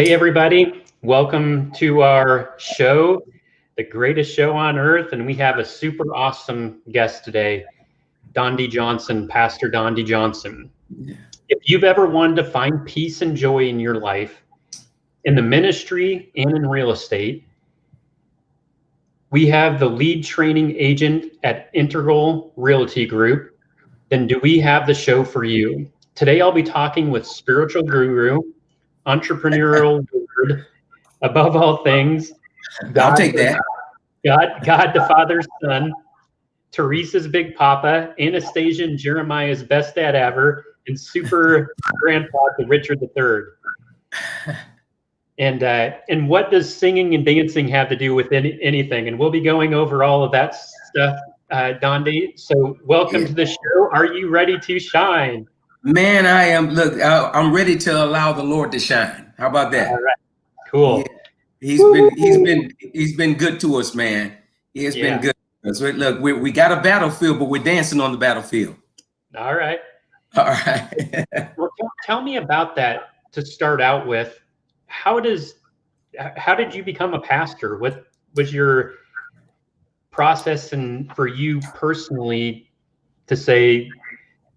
Hey, everybody. Welcome to our show, the greatest show on earth. And we have a super awesome guest today, Dondi Johnson, Pastor Dondi Johnson. If you've ever wanted to find peace and joy in your life, in the ministry and in real estate, we have the lead training agent at Integral Realty Group. Then do we have the show for you? Today, I'll be talking with spiritual guru, entrepreneurial word, above all things, I'll God, take that. God the Father's Son, Teresa's Big Papa, Anastasia and Jeremiah's best dad ever, and super grandpa to Richard III. And what does singing and dancing have to do with anything? And we'll be going over all of that stuff, Dondi. So welcome to the show. Are you ready to shine? Man, I am. Look, I'm ready to allow the Lord to shine. How about that? All right, cool. Yeah. He's been good to us, man. He has been good to us. Look, we got a battlefield, but we're dancing on the battlefield. All right. All right. Well, tell me about that to start out with. How did you become a pastor? What was your process, and for you personally to say,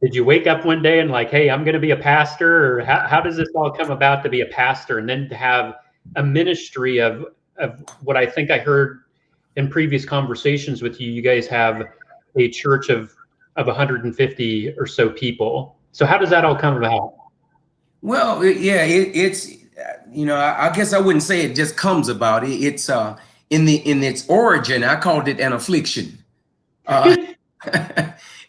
did you wake up one day and like, hey, I'm going to be a pastor? Or how does this all come about to be a pastor and then to have a ministry of what I think I heard in previous conversations with you? You guys have a church of 150 or so people. So how does that all come about? Well, yeah, it's I guess I wouldn't say it just comes about. It's in its origin, I called it an affliction.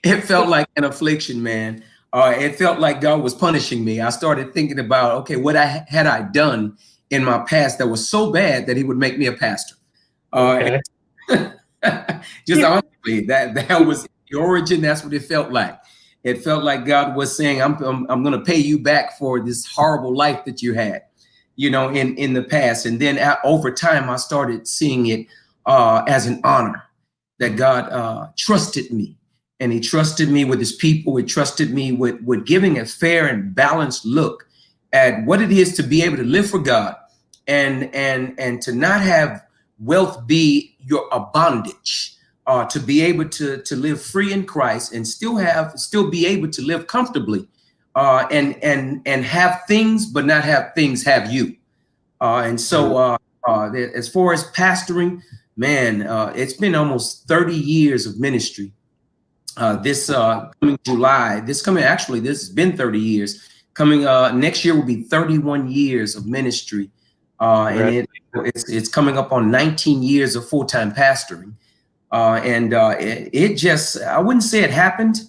It felt like an affliction, man. It felt like God was punishing me. I started thinking about, okay, what had I done in my past that was so bad that He would make me a pastor? Okay. Just honestly, that was the origin. That's what it felt like. It felt like God was saying, I'm going to pay you back for this horrible life that you had, in the past. And then over time, I started seeing it as an honor that God trusted me. And He trusted me with His people. He trusted me with giving a fair and balanced look at what it is to be able to live for God and to not have wealth be a bondage, to be able to live free in Christ and still be able to live comfortably and have things, but not have things have you. And so as far as pastoring, man, it's been almost 30 years of ministry. This coming July, this has been 30 years. Coming next year will be 31 years of ministry. And it's coming up on 19 years of full-time pastoring. It just, I wouldn't say it happened.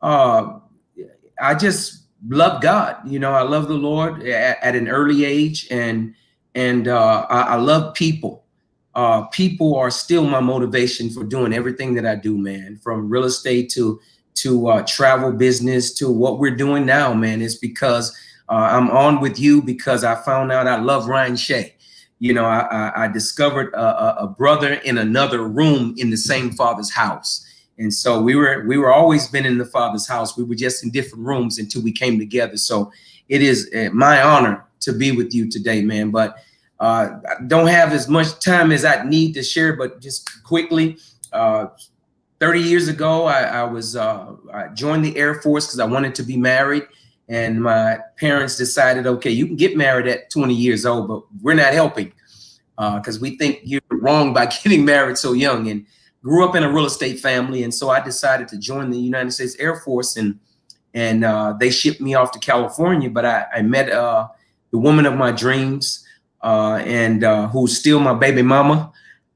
I just love God. I love the Lord at an early age, and I love people. People are still my motivation for doing everything that I do, man, from real estate to travel business to what we're doing now, man. It's because I'm on with you because I found out I love Ryan Shea. I discovered a brother in another room in the same Father's house. And so we were always been in the Father's house. We were just in different rooms until we came together. So it is my honor to be with you today, man. But I don't have as much time as I need to share, but just quickly, 30 years ago, I joined the Air Force because I wanted to be married. And my parents decided, okay, you can get married at 20 years old, but we're not helping because we think you're wrong by getting married so young. And grew up in a real estate family. And so I decided to join the United States Air Force, and they shipped me off to California. But I met the woman of my dreams, and who's still my baby mama,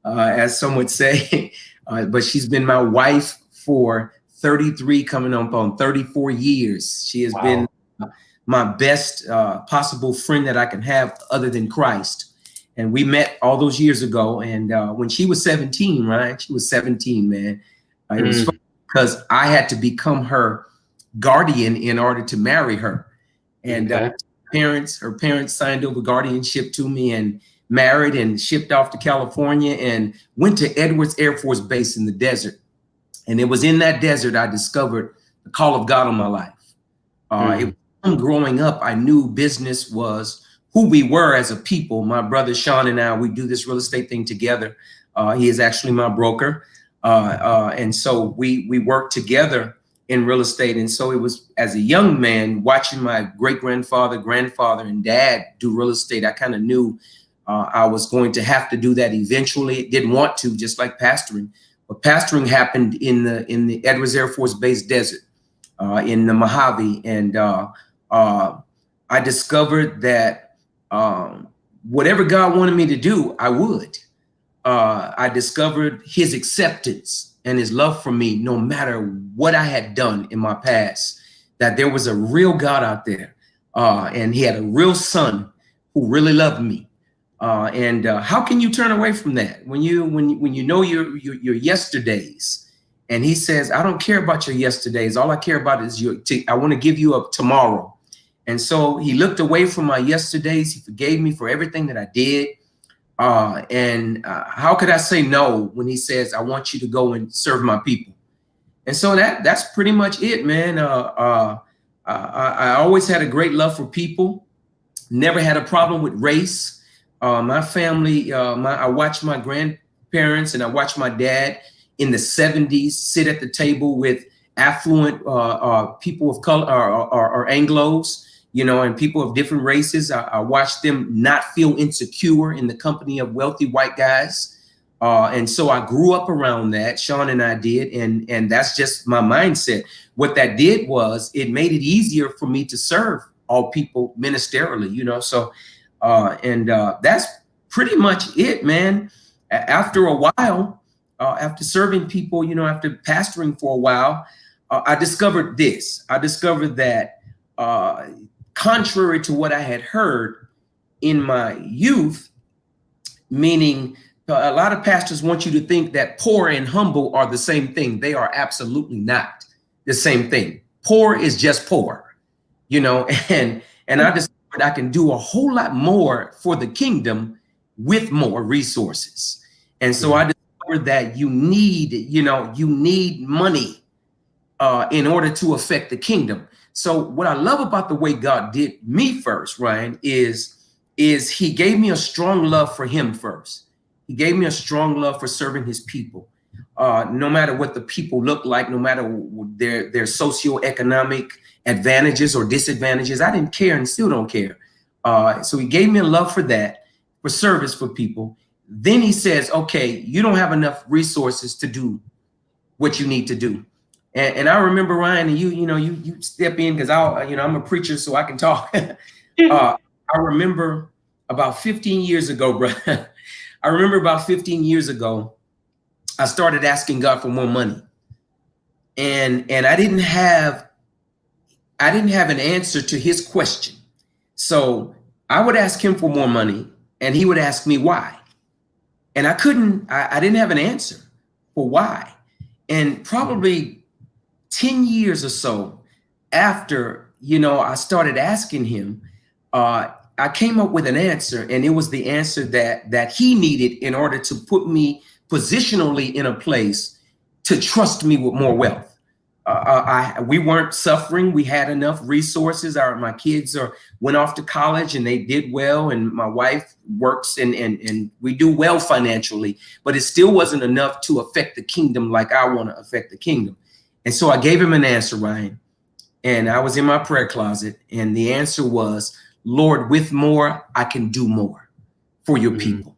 as some would say. But she's been my wife for 33, coming up on 34 years. She has been my best possible friend that I can have other than Christ. And we met all those years ago. And when she was 17, right? She was 17, man. It was fun because I had to become her guardian in order to marry her. And her parents signed over guardianship to me and married and shipped off to California and went to Edwards Air Force Base in the desert. And it was in that desert I discovered the call of God on my life. Growing up, I knew business was who we were as a people. My brother Sean and I, we do this real estate thing together. He is actually my broker. And so we work together in real estate. And so it was, as a young man, watching my great-grandfather, grandfather, and dad do real estate, I kind of knew I was going to have to do that eventually. Didn't want to, just like pastoring. But pastoring happened in the Edwards Air Force Base desert, in the Mojave. And I discovered that whatever God wanted me to do, I would. I discovered his acceptance and his love for me, no matter what I had done in my past, that there was a real God out there, and he had a real son who really loved me. And how can you turn away from that when you know your yesterdays? And he says, I don't care about your yesterdays. All I care about is I want to give you a tomorrow. And so he looked away from my yesterdays. He forgave me for everything that I did. And how could I say no when he says, I want you to go and serve my people? And so that's pretty much it, man. I always had a great love for people. Never had a problem with race. My family, I watched my grandparents and I watched my dad in the 70s sit at the table with affluent people of color or Anglos, you know, and people of different races. I watched them not feel insecure in the company of wealthy white guys. And so I grew up around that. Sean and I did. And that's just my mindset. What that did was it made it easier for me to serve all people ministerially, you know. So that's pretty much it, man. After a while, after serving people, you know, after pastoring for a while, I discovered this. I discovered that contrary to what I had heard in my youth, meaning a lot of pastors want you to think that poor and humble are the same thing. They are absolutely not the same thing. Poor is just poor, you know, and I discovered I can do a whole lot more for the kingdom with more resources. And so I discovered that you need money in order to affect the kingdom. So what I love about the way God did me first, Ryan, is he gave me a strong love for him first. He gave me a strong love for serving his people. No matter what the people look like, no matter their socioeconomic advantages or disadvantages, I didn't care and still don't care. So he gave me a love for that, for service for people. Then he says, okay, you don't have enough resources to do what you need to do. And I remember, Ryan, and you step in because I'm a preacher, so I can talk. I remember about 15 years ago, bro. I remember about 15 years ago, I started asking God for more money, and I didn't have an answer to his question. So I would ask him for more money, and he would ask me why, and I didn't have an answer for why. And probably 10 years or so after, I started asking him, I came up with an answer, and it was the answer that he needed in order to put me positionally in a place to trust me with more wealth. We weren't suffering. We had enough resources. My kids went off to college and they did well, and my wife works and we do well financially, but it still wasn't enough to affect the kingdom like I want to affect the kingdom. And so I gave him an answer, Ryan, and I was in my prayer closet, and the answer was, Lord, with more, I can do more for your people.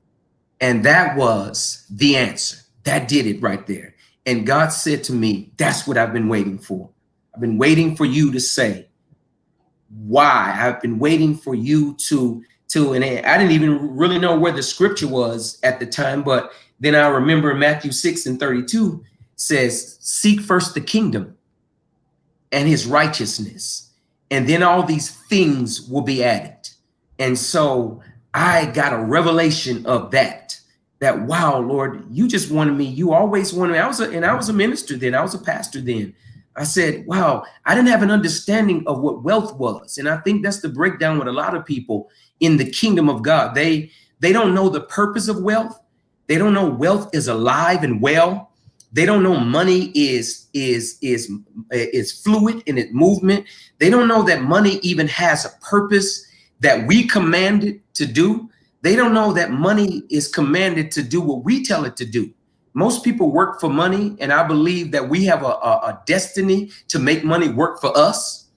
And that was the answer. That did it right there. And God said to me, that's what I've been waiting for. I've been waiting for you to say why. I've been waiting for you to, and I didn't even really know where the scripture was at the time, but then I remember Matthew 6:32 says, seek first the kingdom and his righteousness, and then all these things will be added. And so I got a revelation of that wow, Lord, you just wanted me. You always wanted me. I was a minister then. I was a pastor then. I said, wow, I didn't have an understanding of what wealth was. And I think that's the breakdown with a lot of people in the kingdom of God. They don't know the purpose of wealth. They don't know wealth is alive and well. They don't know money is fluid in its movement. They don't know that money even has a purpose. that we commanded to do, they don't know that money is commanded to do what we tell it to do. Most people work for money, and I believe that we have a destiny to make money work for us.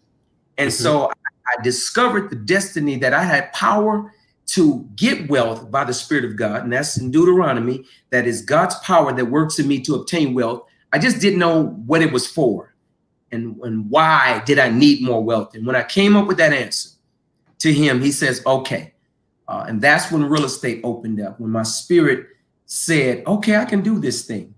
And so I discovered the destiny that I had power to get wealth by the Spirit of God. And that's in Deuteronomy. That is God's power that works in me to obtain wealth. I just didn't know what it was for and why did I need more wealth. And when I came up with that answer to him, he says, okay. And that's when real estate opened up, when my spirit said, okay, I can do this thing.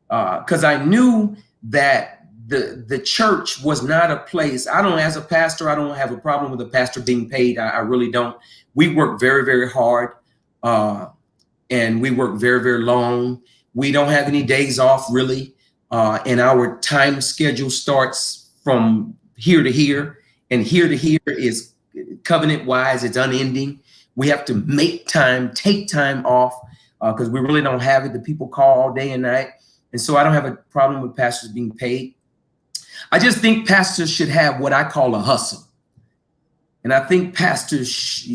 Because I knew that the church was not a place. As a pastor, I don't have a problem with a pastor being paid. I really don't. We work very, very hard. And we work very, very long. We don't have any days off, really. And our time schedule starts from here to here. And here to here is covenant-wise, it's unending. We have to make time, take time off, because we really don't have it. The people call all day and night. And so I don't have a problem with pastors being paid. I just think pastors should have what I call a hustle. And I think pastors,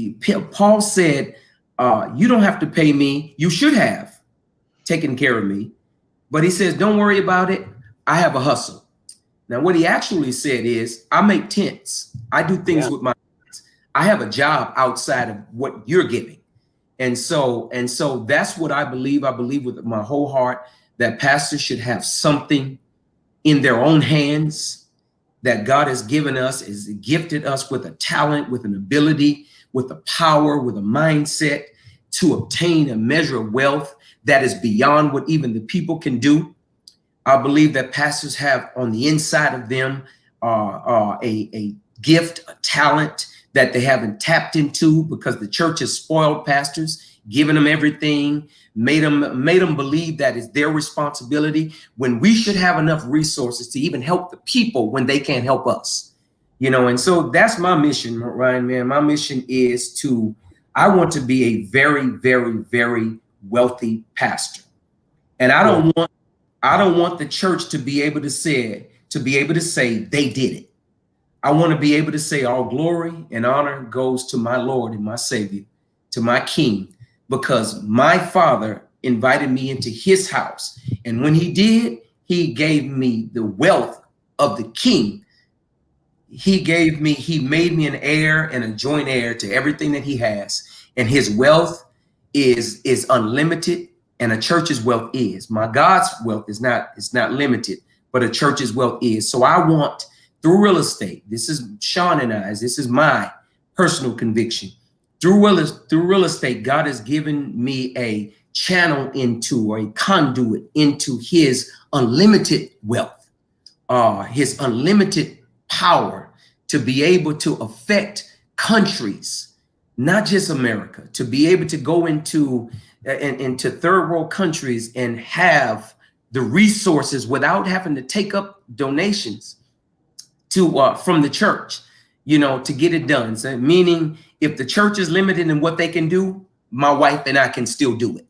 Paul said, you don't have to pay me. You should have taken care of me. But he says, don't worry about it. I have a hustle. Now, what he actually said is, I make tents. I do things with my hands. I have a job outside of what you're giving. And so that's what I believe. I believe with my whole heart that pastors should have something in their own hands that God has given us, is gifted us with a talent, with an ability, with a power, with a mindset to obtain a measure of wealth that is beyond what even the people can do. I believe that pastors have on the inside of them a gift, a talent that they haven't tapped into, because the church has spoiled pastors, given them everything, made them believe that it's their responsibility, when we should have enough resources to even help the people when they can't help us. And so that's my mission, Ryan, man. My mission is I want to be a very, very, very wealthy pastor. And I don't want the church to be able to say they did it. I want to be able to say all glory and honor goes to my Lord and my Savior, to my King, because my Father invited me into his house. And when he did, he gave me the wealth of the King. He made me an heir and a joint heir to everything that he has. And his wealth is unlimited, and a church's wealth is. My God's wealth is not limited, but a church's wealth is. So I want, through real estate, this is Sean and I's, this is my personal conviction. Through real estate, God has given me a channel into, or a conduit into his unlimited wealth, his unlimited power to be able to affect countries, not just America, to be able to go into third world countries and have the resources without having to take up donations from the church, to get it done. So meaning, if the church is limited in what they can do, my wife and I can still do it.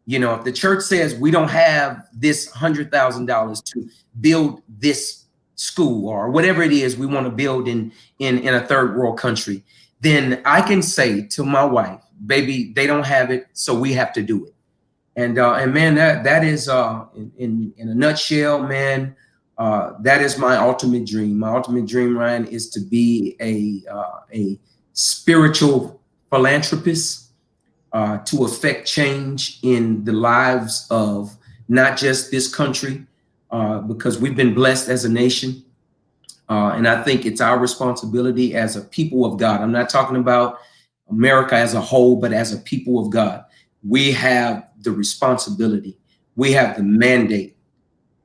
If the church says we don't have this $100,000 to build this school or whatever it is we want to build in a third world country, then I can say to my wife, baby, they don't have it, so we have to do it. And man, that is in a nutshell, man. That is my ultimate dream. My ultimate dream, Ryan, is to be a spiritual philanthropist, to affect change in the lives of not just this country, because we've been blessed as a nation. And I think it's our responsibility as a people of God. I'm not talking about America as a whole, but as a people of God, we have the responsibility. We have the mandate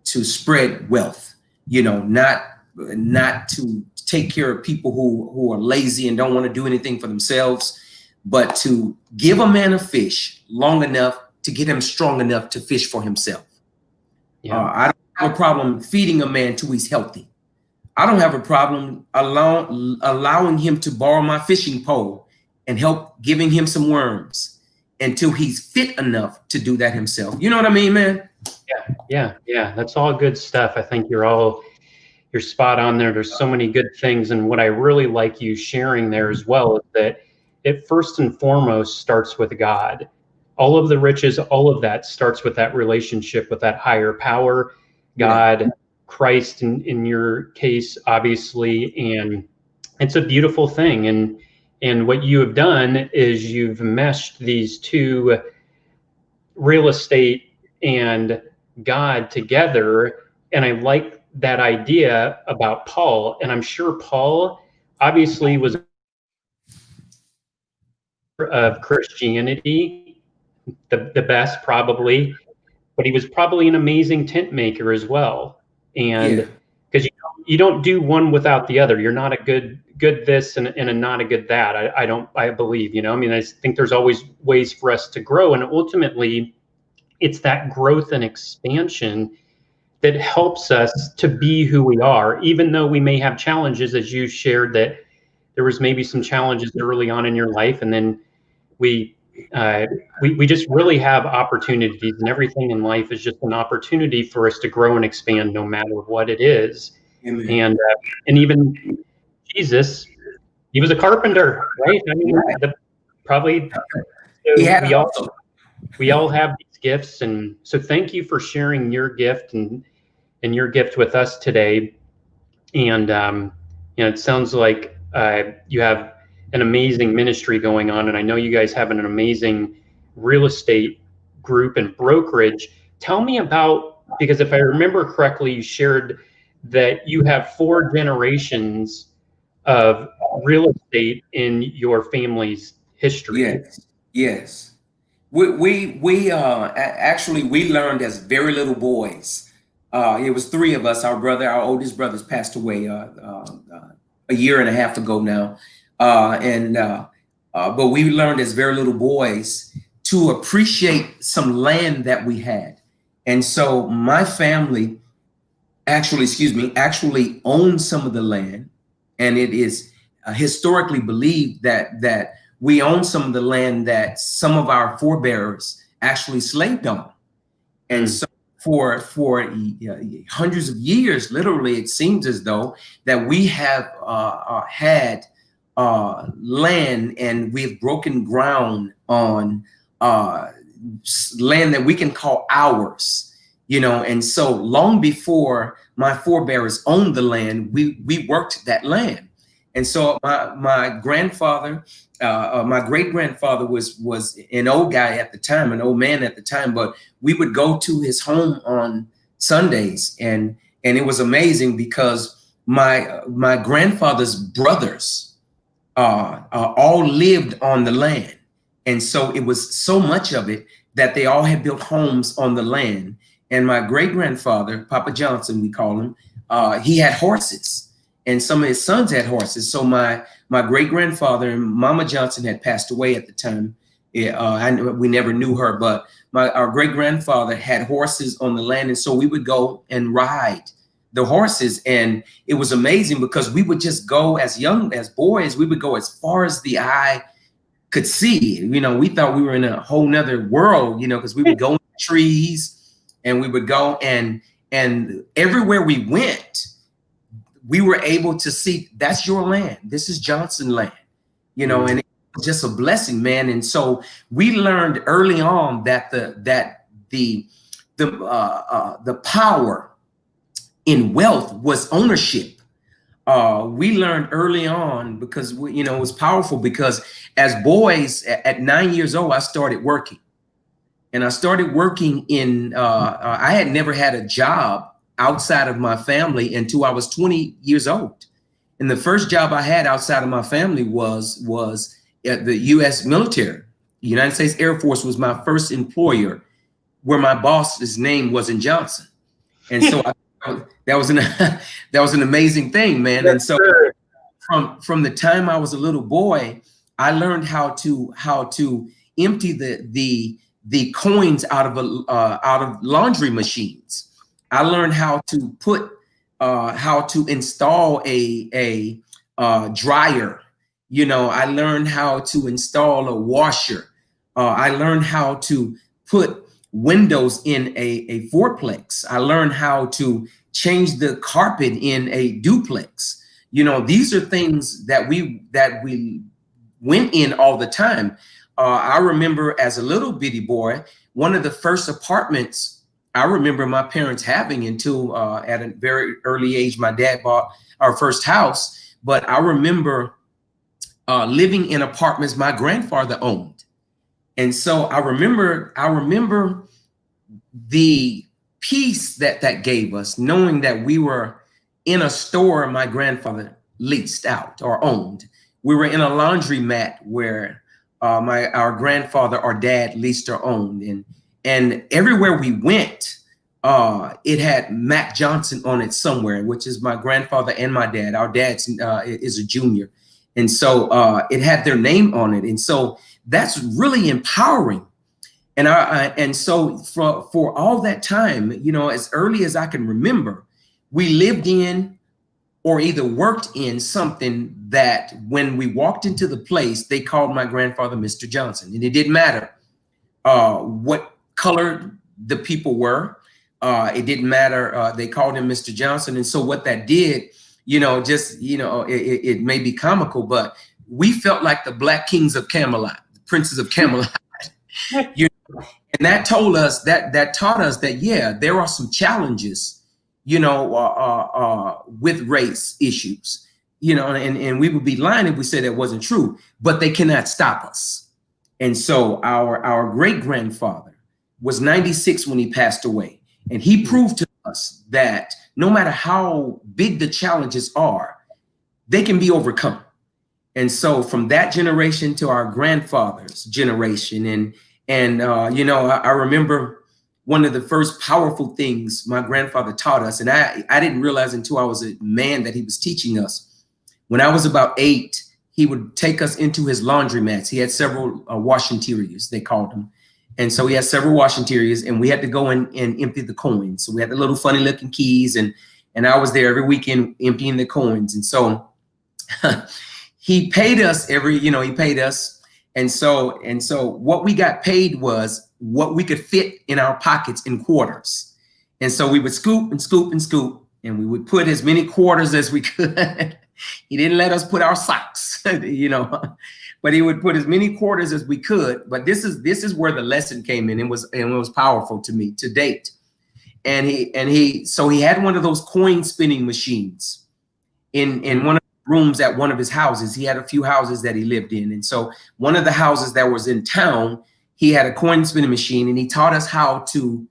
to spread wealth, not to take care of people who are lazy and don't want to do anything for themselves, but to give a man a fish long enough to get him strong enough to fish for himself. I don't have a problem feeding a man till he's healthy. I don't have a problem allowing him to borrow my fishing pole and help giving him some worms until he's fit enough to do that himself. You know what I mean, man? Yeah. That's all good stuff. I think you're spot on there. There's so many good things. And what I really like you sharing there as well is that it first and foremost starts with God. All of the riches, all of that starts with that relationship with that higher power, God, Christ in your case, obviously. And it's a beautiful thing. And what you have done is you've meshed these two, real estate and God, together. And I like that idea about Paul. And I'm sure Paul obviously was of Christianity, the best probably, but he was probably an amazing tent maker as well. And because you don't do one without the other. You're not a good this and a not a good that. I believe, I mean, I think there's always ways for us to grow. And ultimately, it's that growth and expansion that helps us to be who we are, even though we may have challenges, as you shared that there was maybe some challenges early on in your life, and then we just really have opportunities, and everything in life is just an opportunity for us to grow and expand, no matter what it is. Amen. And even Jesus, he was a carpenter, right? I mean, probably so we all have these gifts, and so thank you for sharing your gift and your gift with us today. And it sounds like you have an amazing ministry going on, and I know you guys have an amazing real estate group and brokerage. Tell me about, because if I remember correctly, you shared that you have 4 generations of real estate in your family's history. Yes. We actually learned as very little boys. It was 3 of us. Our oldest brother's passed away a year and a half ago now, but we learned as very little boys to appreciate some land that we had. And so my family actually owns some of the land, and it is historically believed that we own some of the land that some of our forebears actually slaved on. And so for hundreds of years, literally, it seems as though that we have had land, and we've broken ground on land that we can call ours, and so long before my forebears owned the land, we worked that land. And so my grandfather, my great grandfather was an old guy at the time, an old man at the time, but we would go to his home on Sundays, and it was amazing because my grandfather's brothers all lived on the land. And so it was so much of it that they all had built homes on the land. And my great grandfather, Papa Johnson, we call him, he had horses, and some of his sons had horses. So my great grandfather and Mama Johnson had passed away at the time. We never knew her, but our great grandfather had horses on the land. And so we would go and ride the horses. And it was amazing because we would just go as boys, we would go as far as the eye could see. We thought we were in a whole nother world, because we would go in the trees, and we would go and everywhere we went, we were able to see, that's your land. This is Johnson land, and it was just a blessing, man. And so we learned early on that the power in wealth was ownership. We learned early on because it was powerful, because as boys at 9 years old, I started working. And I started working I had never had a job outside of my family until I was 20 years old. And the first job I had outside of my family was at the U.S. military. The United States Air Force was my first employer, where my boss's name wasn't Johnson. And so that was an amazing thing, man. And so from the time I was a little boy, I learned how to empty the coins out of laundry machines. I learned how to install a dryer. I learned how to install a washer. I learned how to put windows in a fourplex. I learned how to change the carpet in a duplex. These are things that we went in all the time. I remember as a little bitty boy, one of the first apartments I remember my parents having until at a very early age, my dad bought our first house. But I remember living in apartments my grandfather owned. And so I remember the peace that gave us, knowing that we were in a store my grandfather leased out or owned. We were in a laundromat where our grandfather or dad leased or owned, and everywhere we went, it had Mac Johnson on it somewhere, which is my grandfather and my dad. Our dad is a junior, and so it had their name on it, and so that's really empowering. And so for all that time, you know, as early as I can remember, we lived in or either worked in something that when we walked into the place, they called my grandfather Mr. Johnson. And it didn't matter what color the people were. It didn't matter. They called him Mr. Johnson. And so what that did, you know, just, you know, it may be comical, but we felt like the Black Kings of Camelot, the princes of Camelot. You know, and that taught us that, yeah, there are some challenges, you know, with race issues, you know, and we would be lying if we said that wasn't true, but they cannot stop us. And so our great grandfather was 96 when he passed away. And he proved to us that no matter how big the challenges are, they can be overcome. And so from that generation to our grandfather's generation, and you know, I remember one of the first powerful things my grandfather taught us, and I didn't realize until I was a man that he was teaching us. When I was about 8, he would take us into his laundromats. He had several wash interiors, they called them. And so he had several wash interiors, and we had to go in and empty the coins. So we had the little funny looking keys, and I was there every weekend emptying the coins. And so he paid us he paid us. And so what we got paid was what we could fit in our pockets in quarters. And so we would scoop and scoop and scoop, and we would put as many quarters as we could. He didn't let us put our socks, you know, but he would put as many quarters as we could. But this is where the lesson came in. It was powerful to me to date. And he had one of those coin spinning machines in one of the rooms at one of his houses. He had a few houses that he lived in. And so one of the houses that was in town, he had a coin spinning machine, and he taught us how to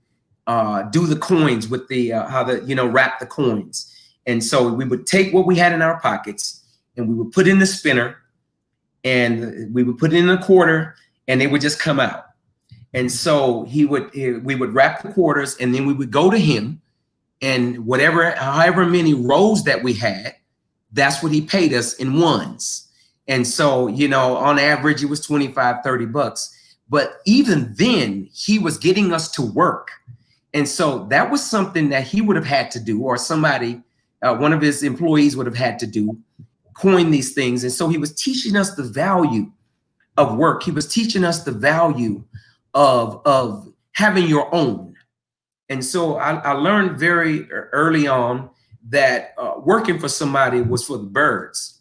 do the coins with the wrap the coins. And so we would take what we had in our pockets, and we would put in the spinner, and we would put in a quarter, and they would just come out. And so we would wrap the quarters, and then we would go to him, and however many rows that we had, that's what he paid us in ones. And so, you know, on average, it was 25, 30 bucks. But even then, he was getting us to work. And so that was something that he would have had to do, or somebody, one of his employees would have had to do, coin these things. And so he was teaching us the value of work. He was teaching us the value of having your own. And so I learned very early on that working for somebody was for the birds.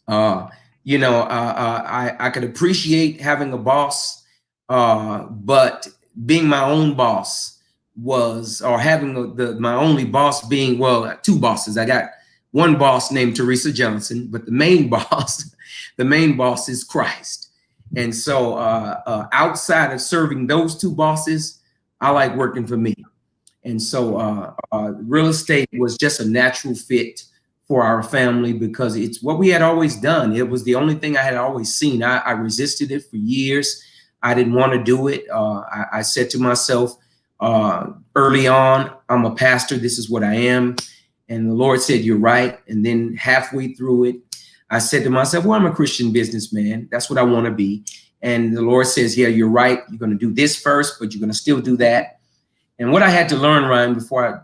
You know, I could appreciate having a boss, but being my own boss having my only boss being, well, 2 bosses. I got one boss named Teresa Johnson, but the main boss is Christ. And so outside of serving those 2 bosses, I like working for me. And so real estate was just a natural fit for our family because it's what we had always done. It was the only thing I had always seen. I resisted it for years. I didn't want to do it. I said to myself early on, I'm a pastor. This is what I am. And the Lord said, you're right. And then halfway through it, I said to myself, well, I'm a Christian businessman. That's what I want to be. And the Lord says, yeah, you're right. You're going to do this first, but you're going to still do that. And what I had to learn, Ryan, before I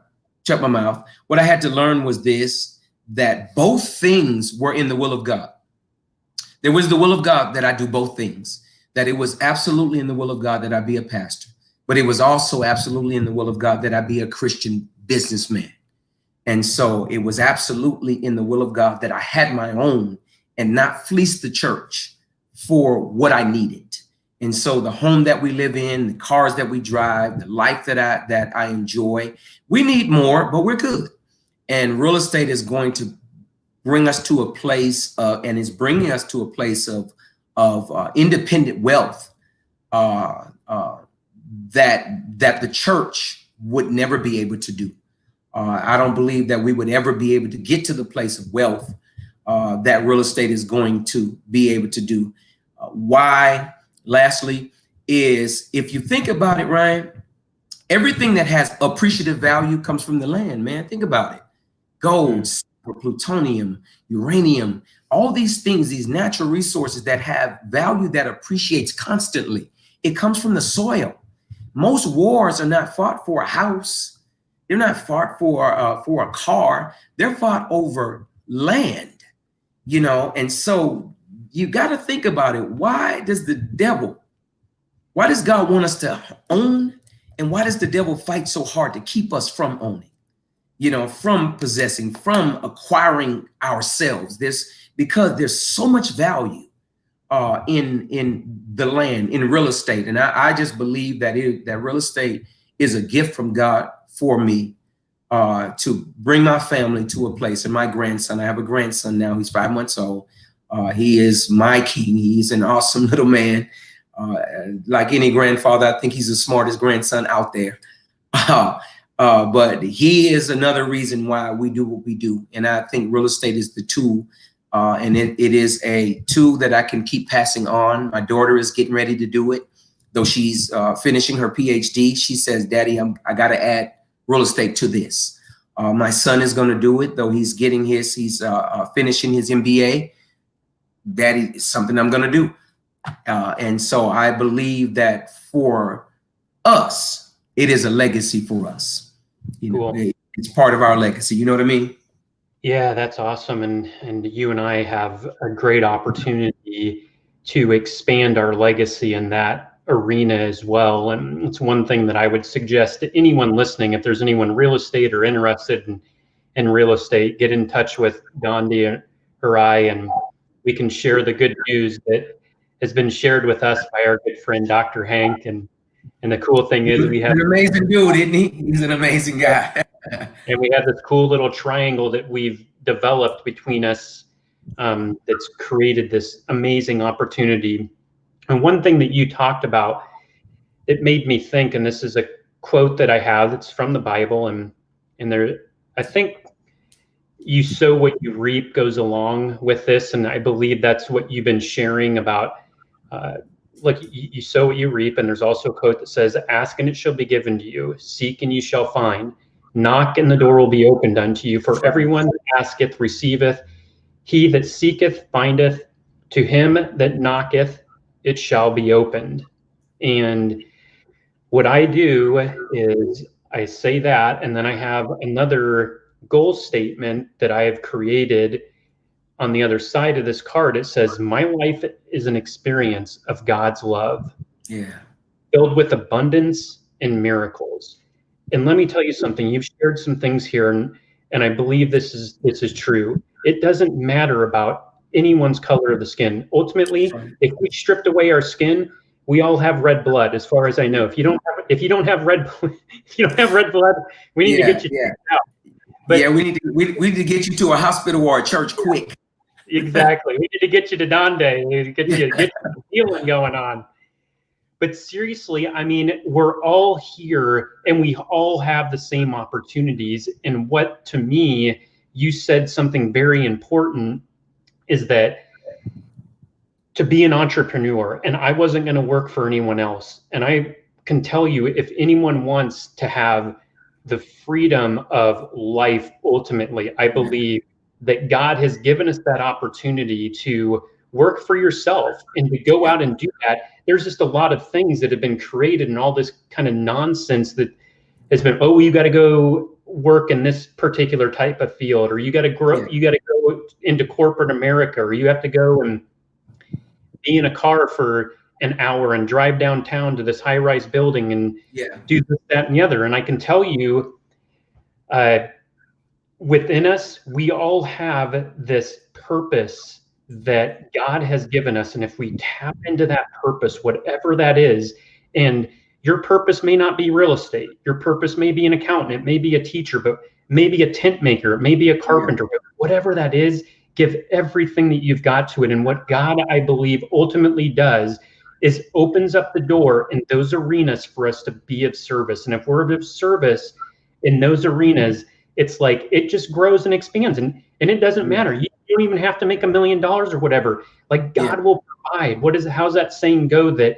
shut my mouth, what I had to learn was this, that both things were in the will of God. There was the will of God that I do both things, that it was absolutely in the will of God that I be a pastor, but it was also absolutely in the will of God that I be a Christian businessman. And so it was absolutely in the will of God that I had my own and not fleece the church for what I needed. And so the home that we live in, the cars that we drive, the life that I enjoy, we need more, but we're good. And real estate is going to bring us to a place and is bringing us to a place of independent wealth that the church would never be able to do. I don't believe that we would ever be able to get to the place of wealth that real estate is going to be able to do. Why? Lastly, is if you think about it, Ryan, everything that has appreciative value comes from the land, man. Think about it. Gold, silver, plutonium, uranium, all these things, these natural resources that have value that appreciates constantly. It comes from the soil. Most wars are not fought for a house. They're not fought for a car. They're fought over land, you know. And so you got to think about it. Why does God want us to own? And why does the devil fight so hard to keep us from owning, you know, from possessing, from acquiring ourselves? Because there's so much value in the land, in real estate. And I just believe that real estate is a gift from God for me to bring my family to a place. And my grandson, I have a grandson now, he's 5 months old. He is my king. He's an awesome little man. Like any grandfather, I think he's the smartest grandson out there. But he is another reason why we do what we do. And I think real estate is the tool. And it is a tool that I can keep passing on. My daughter is getting ready to do it, though she's finishing her PhD. She says, Daddy, I got to add real estate to this. My son is going to do it, though he's finishing his MBA. Daddy, is something I'm going to do. And so I believe that for us, it is a legacy for us. You know, cool. It's part of our legacy. You know what I mean? Yeah, that's awesome. And you and I have a great opportunity to expand our legacy in that arena as well. And it's one thing that I would suggest to anyone listening, if there's anyone real estate or interested in real estate, get in touch with Dondi or I, and we can share the good news that has been shared with us by our good friend, Dr. Hank. And the cool thing is we have an amazing dude, isn't he? He's an amazing guy. And we have this cool little triangle that we've developed between us that's created this amazing opportunity. And one thing that you talked about, it made me think, and this is a quote that I have, it's from the Bible, and there, I think you sow what you reap goes along with this. And I believe that's what you've been sharing about, like you sow what you reap. And there's also a quote that says, ask and it shall be given to you, seek and you shall find, knock and the door will be opened unto you. For everyone that asketh receiveth, he that seeketh findeth, to him that knocketh it shall be opened. And what I do is I say that, and then I have another goal statement that I have created on the other side of this card. It says, my life is an experience of God's love, filled with abundance and miracles. And let me tell you something, you've shared some things here, and I believe this is true. It doesn't matter about anyone's color of the skin. Ultimately, if we stripped away our skin, we all have red blood, as far as I know. If you don't have red blood, we need to get you checked out. But we need to get you to a hospital or a church quick. Exactly. We need to get you to Dondi, get some healing going on. But seriously, I mean, we're all here and we all have the same opportunities. And what, to me, you said something very important, is that to be an entrepreneur, and I wasn't going to work for anyone else. And I can tell you, if anyone wants to have the freedom of life, ultimately, I believe that God has given us that opportunity to work for yourself and to go out and do that. There's just a lot of things that have been created and all this kind of nonsense that has been, oh, you got to go work in this particular type of field, or you got to grow, you got to go into corporate America, or you have to go and be in a car for an hour and drive downtown to this high-rise building and do this, that, and the other. And I can tell you, within us, we all have this purpose that God has given us. And if we tap into that purpose, whatever that is, and your purpose may not be real estate, your purpose may be an accountant, it may be a teacher, but maybe a tent maker, it may be a carpenter, but whatever that is, give everything that you've got to it. And what God, I believe, ultimately does is opens up the door in those arenas for us to be of service. And if we're of service in those arenas, it's like it just grows and expands. And it doesn't matter. You don't even have to make $1 million or whatever. Like God will provide. How's that saying go that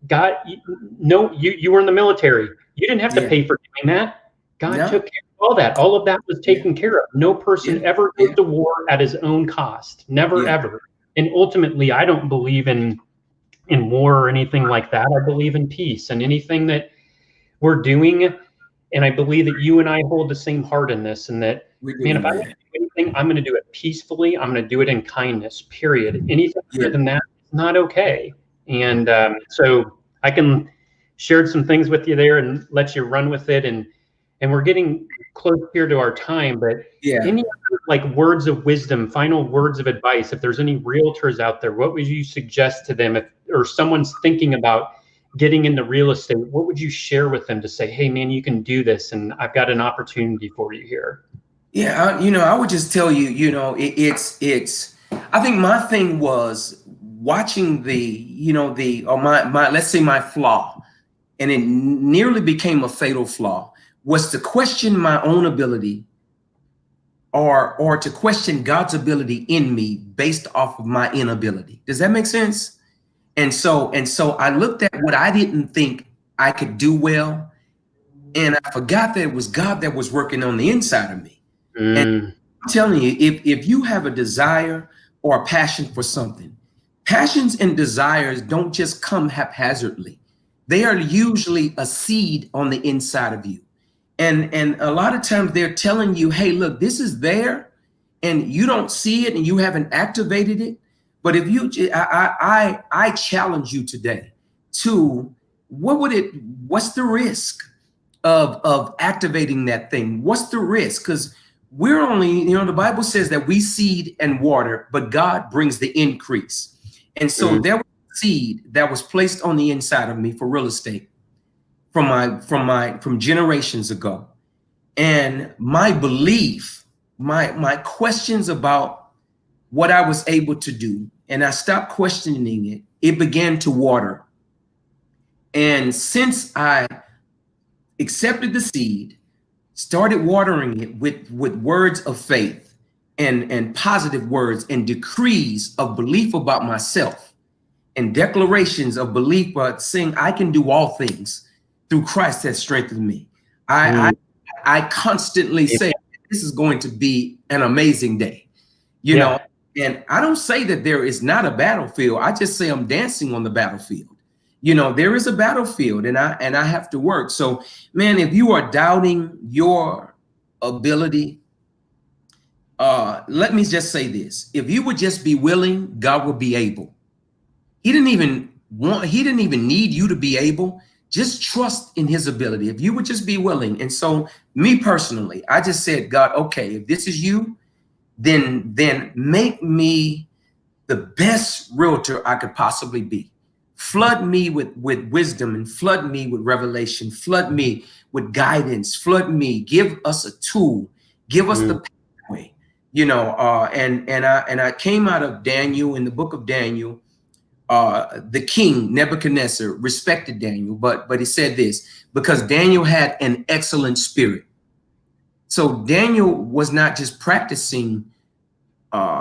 God, you were in the military. You didn't have to pay for doing that. God took care of all that. All of that was taken care of. No person ever goes to war at his own cost. Never, ever. And ultimately, I don't believe in war or anything like that. I believe in peace and anything that we're doing. And I believe that you and I hold the same heart in this, and that, man, if I want to do anything, I'm going to do it peacefully. I'm going to do it in kindness, period. Anything other than that is not okay. And so I can share some things with you there and let you run with it. And we're getting close here to our time, but any other like words of wisdom, final words of advice, if there's any realtors out there, what would you suggest to them or someone's thinking about getting into real estate? What would you share with them to say, hey man, you can do this, and I've got an opportunity for you here? Yeah, I would just tell you, it's I think my thing was watching let's say my flaw, and it nearly became a fatal flaw, was to question my own ability or to question God's ability in me based off of my inability. Does that make sense? And so I looked at what I didn't think I could do well, and I forgot that it was God that was working on the inside of me. And I'm telling you, if you have a desire or a passion for something, passions and desires don't just come haphazardly. They are usually a seed on the inside of you. And a lot of times they're telling you, hey, look, this is there, and you don't see it and you haven't activated it. But if I challenge you today to what's the risk of activating that thing? What's the risk? Because we're only, the Bible says that we seed and water, but God brings the increase. And so there was a seed that was placed on the inside of me for real estate from generations ago. And my belief, my questions about what I was able to do, and I stopped questioning it, it began to water. And since I accepted the seed, started watering it with words of faith and positive words and decrees of belief about myself and declarations of belief, but saying I can do all things through Christ that strengthens me. I constantly say this is going to be an amazing day, you know, and I don't say that there is not a battlefield. I just say I'm dancing on the battlefield. There is a battlefield, and I have to work. So, man, if you are doubting your ability, let me just say this. If you would just be willing, God will be able. He didn't even need you to be able. Just trust in his ability. If you would just be willing. And so me personally, I just said, God, okay, if this is you, then make me the best realtor I could possibly be. Flood me with wisdom, and flood me with revelation, flood me with guidance, flood me, give us a tool, give us the pathway, and I came out of Daniel. In the book of Daniel, the king Nebuchadnezzar respected Daniel, but he said this, because Daniel had an excellent spirit. So Daniel was not just practicing,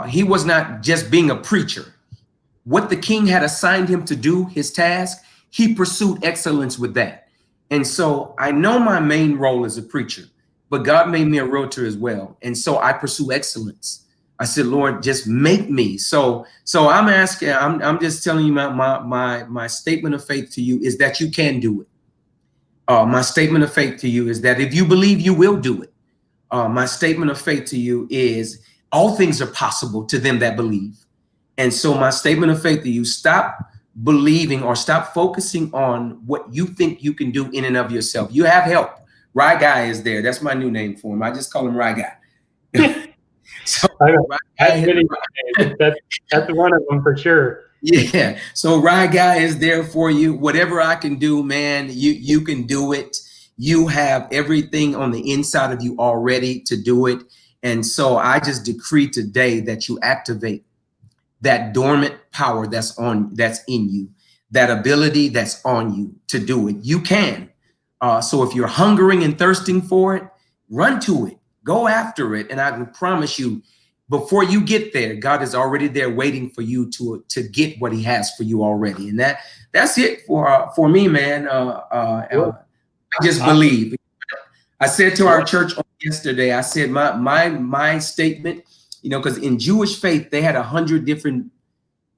he was not just being a preacher. What the king had assigned him to do, his task, he pursued excellence with that. And so I know my main role is a preacher, but God made me a realtor as well. And so I pursue excellence. I said, Lord, just make me. So I'm asking, I'm just telling you my statement of faith to you is that you can do it. My statement of faith to you is that if you believe, you will do it. My statement of faith to you is all things are possible to them that believe. And so my statement of faith to you, stop believing or stop focusing on what you think you can do in and of yourself. You have help. Rye Guy is there. That's my new name for him. I just call him Rye Guy. So that's one of them for sure. Yeah. So Rye Guy is there for you. Whatever I can do, man, you can do it. You have everything on the inside of you already to do it. And so I just decree today that you activate that dormant power that's in you, that ability that's on you to do it. You can. So if you're hungering and thirsting for it, run to it, go after it. And I can promise you, before you get there, God is already there waiting for you to get what he has for you already. And that's it for me, man. I just believe. I said to our church yesterday, I said my statement, you know, because in Jewish faith, they had 100 different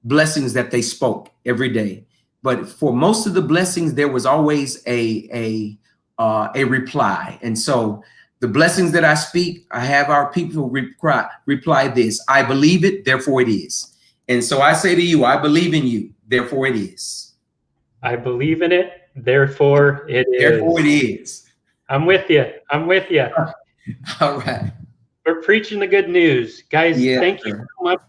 blessings that they spoke every day. But for most of the blessings, there was always a reply. And so the blessings that I speak, I have our people reply this: I believe it, therefore it is. And so I say to you, I believe in you, therefore it is. I believe in it, therefore it is. Therefore it is. I'm with you. I'm with you. All right. We're preaching the good news. Guys, thank you so much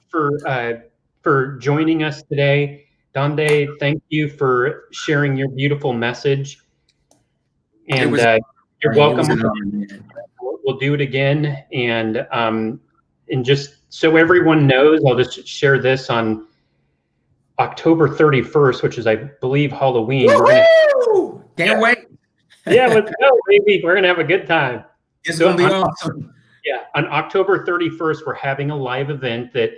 for joining us today. Dondi, thank you for sharing your beautiful message. And you're welcome. We'll do it again. And just so everyone knows, I'll just share this on October 31st, which is, I believe, Halloween. Can't wait. Yeah, let's go, baby. We're going to have a good time. It's going to be awesome. Yeah, on October 31st, we're having a live event that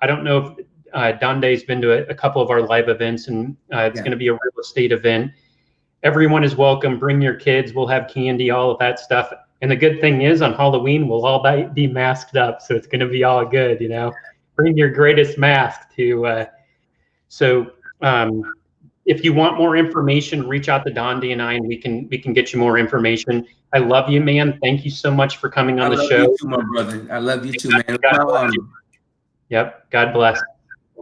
I don't know if Dondi's been to a couple of our live events, and it's going to be a real estate event. Everyone is welcome. Bring your kids. We'll have candy, all of that stuff. And the good thing is, on Halloween, we'll all be masked up, so it's going to be all good, you know. Bring your greatest mask to. If you want more information, reach out to Dondi and I, and we can get you more information. I love you, man. Thank you so much for coming on the show. I love you too, my brother. I love you too, man. Yep. God bless.